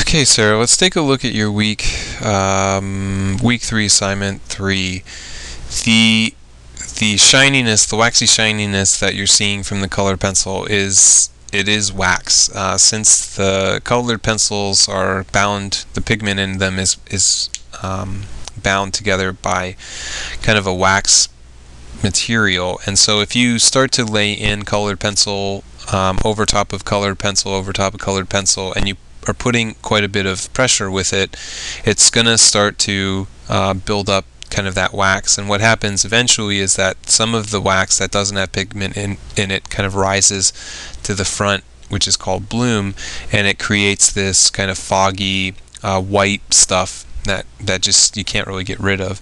Okay, Sarah, let's take a look at your week 3 assignment 3. The the shininess, the waxy shininess that you're seeing from the colored pencil is wax. Since the colored pencils are bound, the pigment in them is bound together by kind of a wax material, and so if you start to lay in colored pencil over top of colored pencil over top of colored pencil, and you are putting quite a bit of pressure with it, it's going to start to build up kind of that wax. And what happens eventually is that some of the wax that doesn't have pigment in it kind of rises to the front, which is called bloom, and it creates this kind of foggy white stuff that just you can't really get rid of.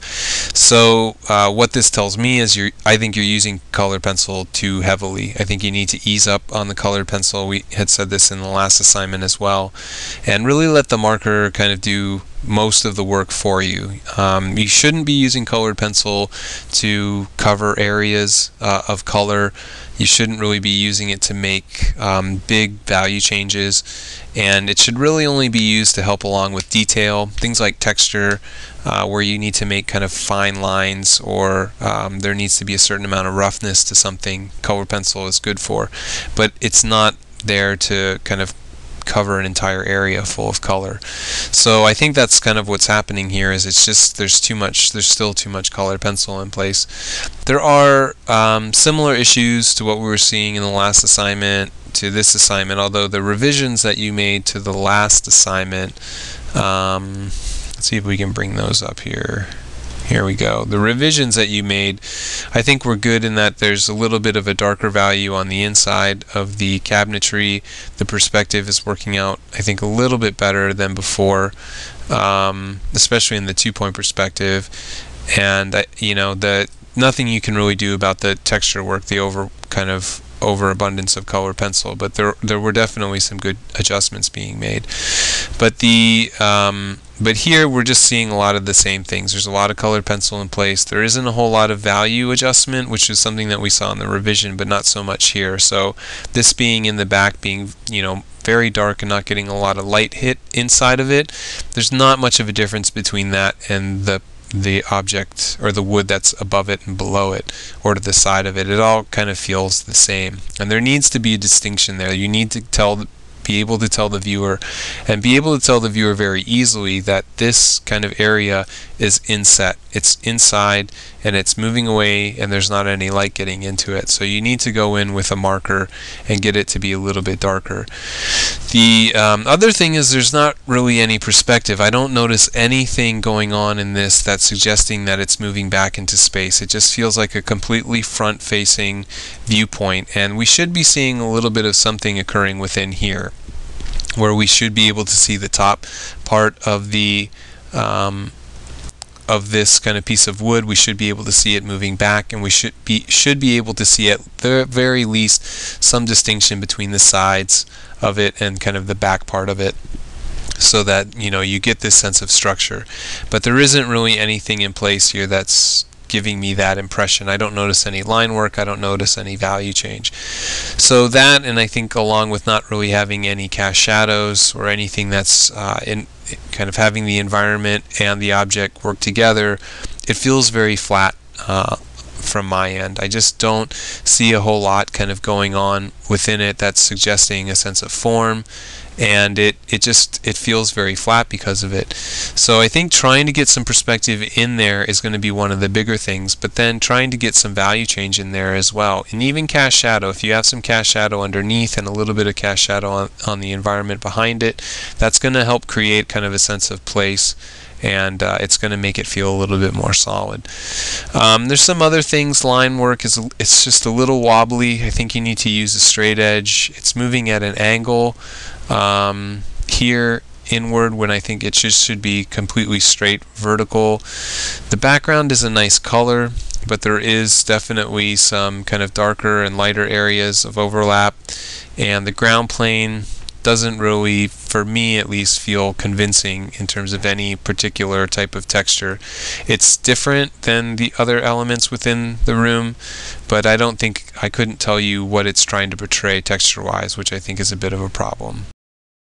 So what this tells me is I think you're using colored pencil too heavily. I think you need to ease up on the colored pencil. We had said this in the last assignment as well, and really let the marker kind of do most of the work for you. You shouldn't be using colored pencil to cover areas of color. You shouldn't really be using it to make big value changes, and it should really only be used to help along with detail, things like texture, where you need to make kind of fine lines, or there needs to be a certain amount of roughness to something. Colored pencil is good for, but it's not there to kind of cover an entire area full of color. So I think that's kind of what's happening here, is it's just there's still too much colored pencil in place. There are similar issues to what we were seeing in the last assignment to this assignment, although the revisions that you made to the last assignment, let's see if we can bring those up here. Here we go. The revisions that you made, I think, were good in that there's a little bit of a darker value on the inside of the cabinetry. The perspective is working out, I think, a little bit better than before, especially in the 2-point perspective. And nothing you can really do about the texture work, the overabundance of colored pencil, but there were definitely some good adjustments being made. But here we're just seeing a lot of the same things. There's a lot of colored pencil in place. There isn't a whole lot of value adjustment, which is something that we saw in the revision, but not so much here. So this being in the back, being very dark and not getting a lot of light hit inside of it, there's not much of a difference between that and the object or the wood that's above it and below it or to the side of it. It all kind of feels the same, and there needs to be a distinction there. You need to be able to tell the viewer, and be able to tell the viewer very easily, that this kind of area is inset. It's inside and it's moving away, and there's not any light getting into it. So you need to go in with a marker and get it to be a little bit darker. The other thing is there's not really any perspective. I don't notice anything going on in this that's suggesting that it's moving back into space. It just feels like a completely front-facing viewpoint, and we should be seeing a little bit of something occurring within here, where we should be able to see the top part of the of this kind of piece of wood. We should be able to see it moving back, and we should be able to see at the very least some distinction between the sides of it and kind of the back part of it, so that you get this sense of structure. But there isn't really anything in place here that's giving me that impression. I don't notice any line work. I don't notice any value change. So that, and I think along with not really having any cast shadows or anything that's in kind of having the environment and the object work together, it feels very flat from my end. I just don't see a whole lot kind of going on within it that's suggesting a sense of form, and it feels very flat because of it. So I think trying to get some perspective in there is going to be one of the bigger things, but then trying to get some value change in there as well. And even cast shadow, if you have some cast shadow underneath and a little bit of cast shadow on the environment behind it, that's going to help create kind of a sense of place, and it's going to make it feel a little bit more solid. There's some other things. Line work it's just a little wobbly. I think you need to use a straight edge. It's moving at an angle here inward, when I think it should be completely straight vertical. The background is a nice color, but there is definitely some kind of darker and lighter areas of overlap, and the ground plane doesn't really, for me at least, feel convincing in terms of any particular type of texture. It's different than the other elements within the room, but I couldn't tell you what it's trying to portray texture-wise, which I think is a bit of a problem.